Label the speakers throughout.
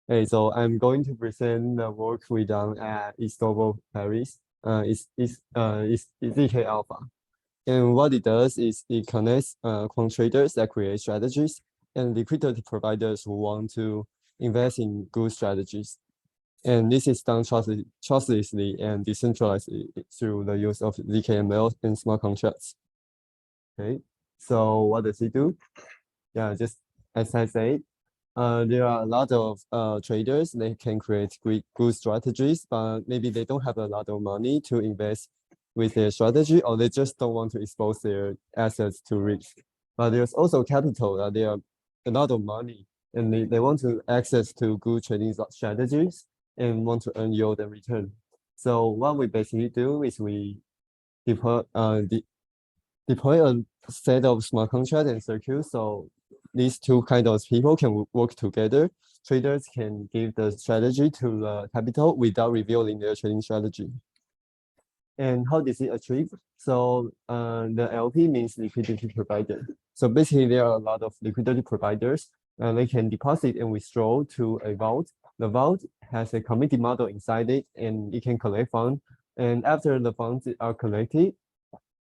Speaker 1: Hey, so I'm going to present the work we done at zkAlpha Paris. It's zkAlpha. And what it does is it connects quant traders that create strategies and liquidity providers who want to invest in good strategies. And this is done trustlessly and decentralizedly through the use of zkML and smart contracts. Okay, so what does it do? Yeah, just as I said, there are a lot of traders. They can create good strategies, but maybe they don't have a lot of money to invest with their strategy, or they just don't want to expose their assets to risk. But there's also capital. There are a lot of money, and they want to access to good trading strategies and want to earn yield and return. So what we basically do is we deploy a set of smart contracts and circuits. So these two kinds of people can work together. Traders can give the strategy to the capital without revealing their trading strategy. And how is it achieved? So the LP means liquidity provider. So basically there are a lot of liquidity providers. They can deposit and withdraw to a vault. The vault has a committee model inside it, and it can collect funds. And after the funds are collected,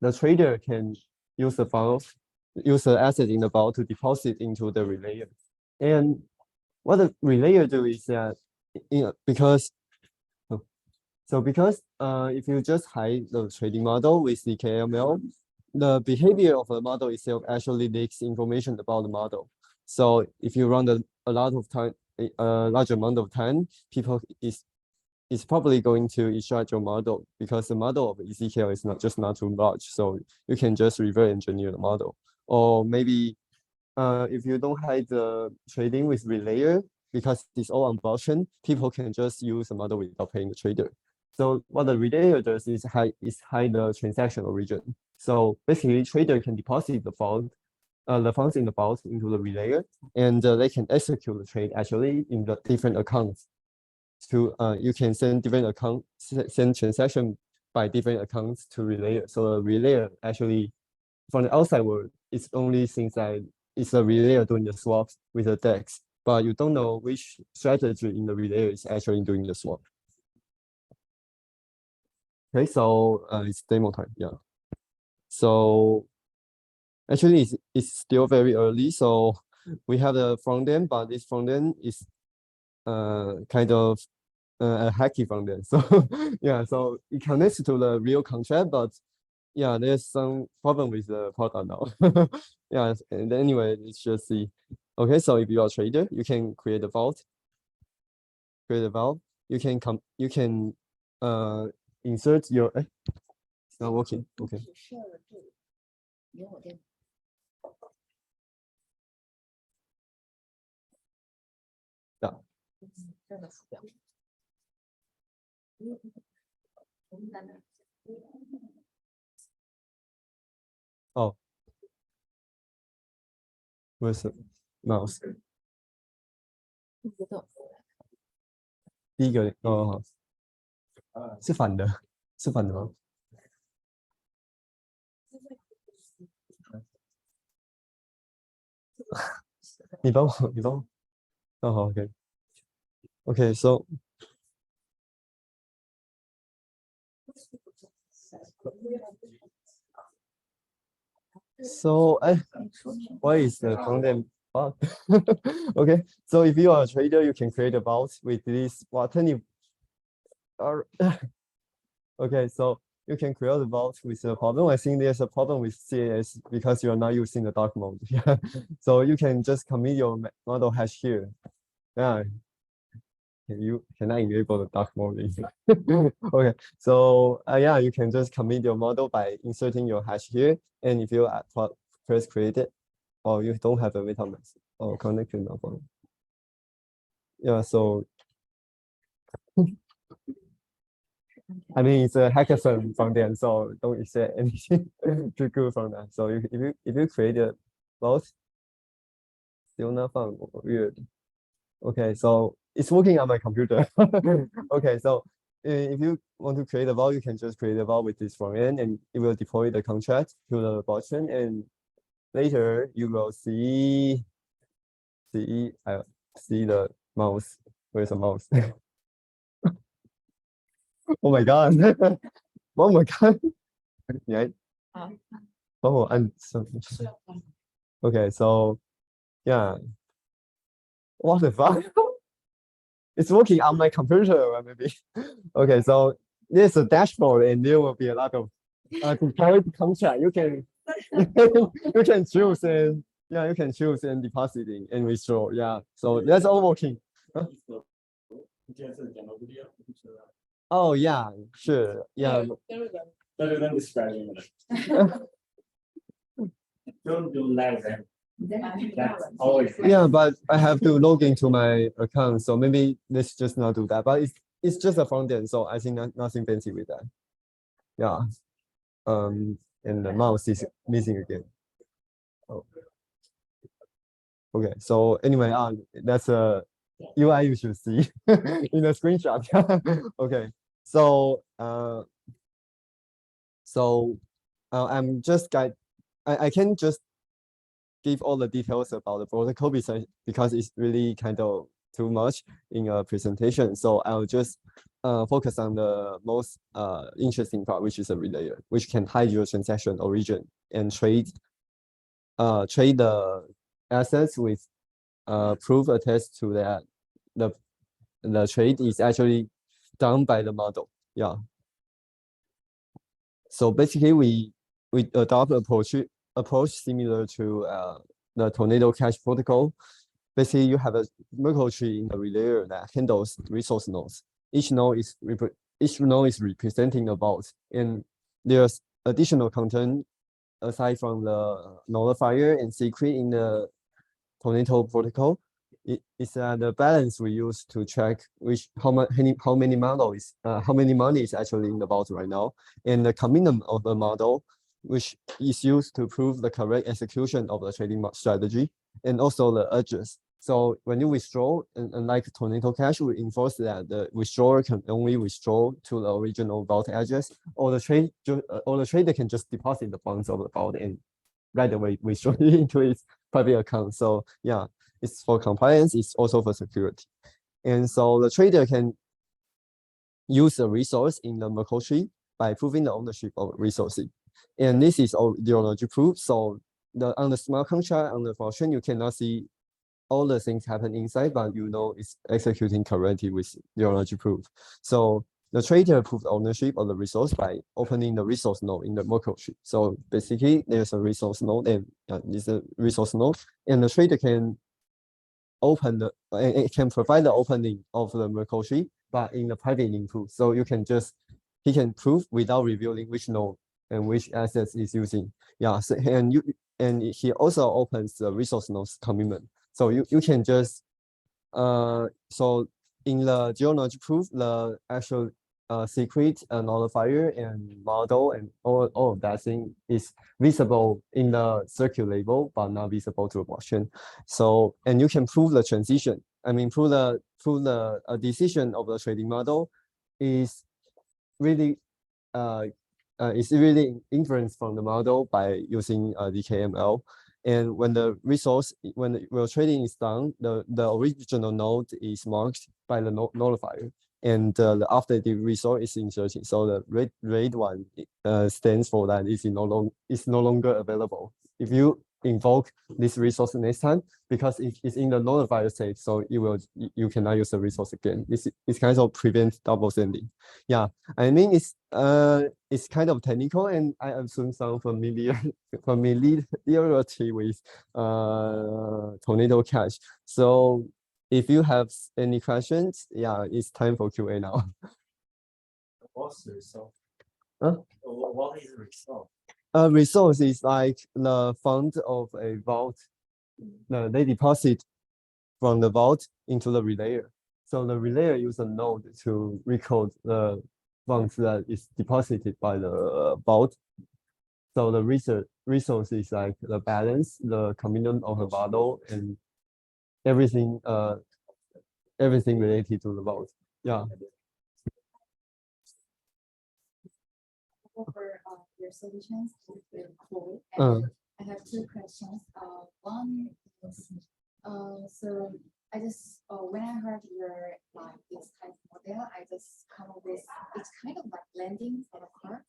Speaker 1: the trader can use the asset in the vault to deposit into the relayer. And what the relayer do is that, because if you just hide the trading model with the zkML, the behavior of the model itself actually leaks information about the model. So if you run a large amount of time, people is probably going to extract your model, because the model of zkAlpha is not too large. So you can just reverse engineer the model. Or maybe if you don't hide the trading with relayer, because it's all on blockchain, people can just use the model without paying the trader. So what the relayer does is hide the transaction origin. So basically, trader can deposit the funds in the vault into the relayer, and they can execute the trade actually in the different accounts. You can send send transaction by different accounts to relayer. So a relayer actually, from the outside world, it's only things that it's a relayer doing the swaps with the DEX, but you don't know which strategy in the relayer is actually doing the swap. Okay, so it's demo time, yeah. So actually it's still very early, so we have the front end, but this front end is kind of a hacky front end. So yeah, so it connects to the real contract, but yeah, there's some problem with the product now. Yeah, and anyway, let's just see. Okay, so if you are a trader, you can create a vault. You can insert your it's not working. Okay. Yeah. Oh, where's the mouse? 第一个哦，是反的，是反的吗？你帮我，哦好 ，OK， so why is the content bug? Okay, so if you are a trader, you can create a vault with this button. Okay, so you can create a vault with a problem. I think there's a problem with CAS because you are not using the dark mode. Yeah, so you can just commit your model hash here. Yeah. Can I enable the dark mode? Okay, so yeah, you can just commit your model by inserting your hash here, and if you press create it, or you don't have a MetaMask or connection number. Yeah, so I mean it's a hackathon from then, so don't expect anything too good from that. So if you create a vault, still not found, weird. Okay, so it's working on my computer. Okay, so if you want to create a vault, you can just create a vault with this front end, and it will deploy the contract to the blockchain, and later you will see see the mouse. Where's the mouse? Oh my god. Oh my god. Yeah. Oh, I'm so okay. So yeah. What the fuck? It's working on my computer, maybe. Okay, so there's a dashboard, and there will be a lot of deployed contract. You can you can choose and yeah, you can choose and depositing and withdraw. Yeah, so that's all working. Huh? Oh yeah, sure. Yeah.
Speaker 2: Better than describing it. Don't do that. That's always
Speaker 1: Yeah, but I have to log into my account, so maybe let's just not do that. But it's just a front end, so I think nothing fancy with that. Yeah. And the mouse is missing again. Oh. Okay, so anyway, that's a UI you should see in the screenshot. Okay, so I'm just guide. I can just give all the details about the protocol because it's really kind of too much in a presentation. So I'll just focus on the most interesting part, which is a relayer, which can hide your transaction origin and trade the assets with proof attached to that the trade is actually done by the model. Yeah. So basically we adopt approach similar to the Tornado Cache protocol. Basically, you have a Merkle tree in the relayer that handles resource nodes. Each node is representing a vault, and there's additional content aside from the nullifier and secret in the Tornado protocol. It's the balance we use to track how many money is actually in the vault right now, and the commitment of the model, which is used to prove the correct execution of the trading strategy, and also the address. So when you withdraw, unlike Tornado Cache, we enforce that the withdrawer can only withdraw to the original vault address, or the trader can just deposit the funds of the vault and right away withdraw it into its private account. So yeah, it's for compliance. It's also for security. And so the trader can use a resource in the Merkle tree by proving the ownership of resources. And this is all ideology proof. So on the smart contract, on the function, you cannot see all the things happen inside, but you know it's executing correctly with ideology proof. So the trader proves ownership of the resource by opening the resource node in the Merkle tree. So basically, there's a resource node and it's a resource node, and the trader can it can provide the opening of the Merkle tree, but in the private link proof. So he can prove without revealing which node and which assets is using. Yeah, so, and he also opens the resource nodes commitment. So you can just so in the zero knowledge proof, the actual secret nullifier and model and all of that thing is visible in the circuit label, but not visible to the blockchain. So and you can prove the transition. I mean, prove the decision of the trading model is really influenced from the model by using zkML. And when the trading is done, the original node is marked by the nullifier, and the updated resource is inserted. So the red one stands for that is no longer available. If you invoke this resource next time, because it's in the nullifier state, so you cannot use the resource again. It's kind of prevent double sending. Yeah, I mean it's kind of technical, and I assume some familiarity with Tornado Cache. So if you have any questions, yeah, it's time for QA now.
Speaker 2: What's the result?
Speaker 1: Huh?
Speaker 2: What is the result?
Speaker 1: A resource is like the fund of a vault. They deposit from the vault into the relayer. So the relayer uses a node to record the funds that is deposited by the vault. So the resource is like the balance, the commitment of the model, and everything related to the vault. Yeah.
Speaker 3: For your solutions, cool.
Speaker 1: Uh.
Speaker 3: I have two questions. One is, so I just when I heard your like this type of model, I just come up with it's kind of like lending for a car,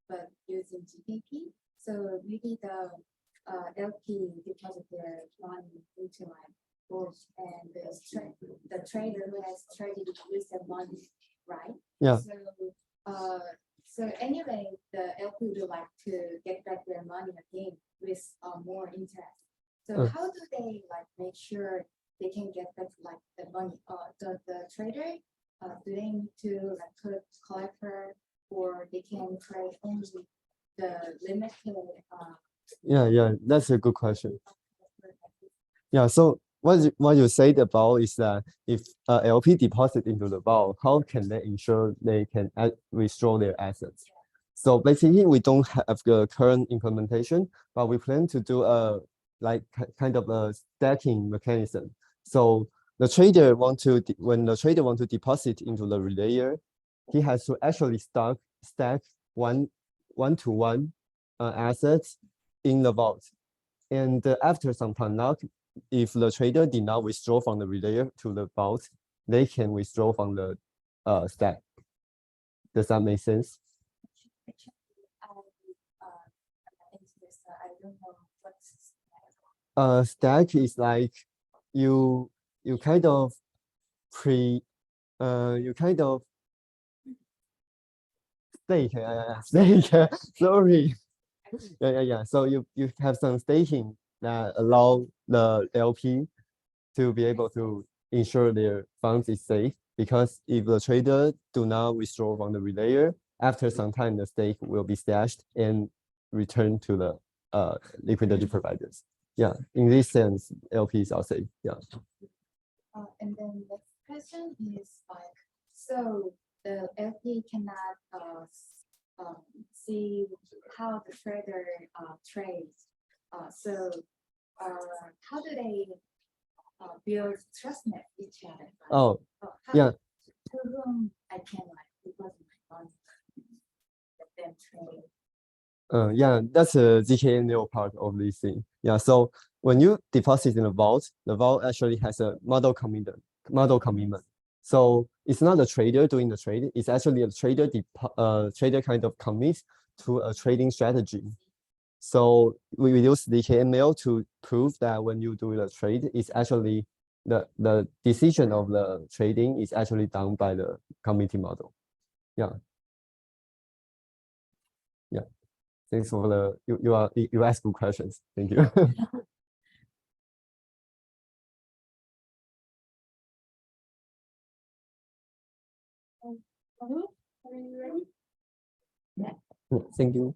Speaker 3: but using GPP. So maybe the LP deposit their money into my book, and the trader who has traded with the money, right?
Speaker 1: Yeah.
Speaker 3: So anyway, the LP would like to get back their money again with more interest. So how do they like make sure they can get back like the money? The trader, do they need to like put collector, or they can trade only the limited?
Speaker 1: Yeah, that's a good question. Yeah, so what you said about is that if LP deposit into the vault, how can they ensure they can withdraw their assets? So basically, we don't have the current implementation, but we plan to do a kind of a stacking mechanism. So the trader when the trader want to deposit into the relayer, he has to actually stack one-to-one assets in the vault. And after some time now, if the trader did not withdraw from the relayer to the vault, they can withdraw from the stack. Does that make sense?
Speaker 3: I don't know what's
Speaker 1: Stack is like you kind of stake stake sorry. Yeah. So you have some staking that allow the LP to be able to ensure their funds is safe, because if the trader do not withdraw from the relayer, after some time the stake will be stashed and returned to the liquidity providers. Yeah, in this sense, LPs are safe. Yeah.
Speaker 3: And then the question is like, so the LP cannot see how the trader trades. So how do they build trust with each other?
Speaker 1: Oh, yeah.
Speaker 3: To whom I can like deposit my funds, let them trade.
Speaker 1: Yeah, that's a zkML part of this thing. Yeah, so when you deposit in the vault actually has a model commitment. So it's not the trader doing the trade, it's actually a trader kind of commits to a trading strategy. So we use zkML to prove that when you do the trade, it's actually the decision of the trading is actually done by the committee model. Yeah. Thanks for the you ask good questions. Thank you.
Speaker 3: Are you ready?
Speaker 1: Thank you.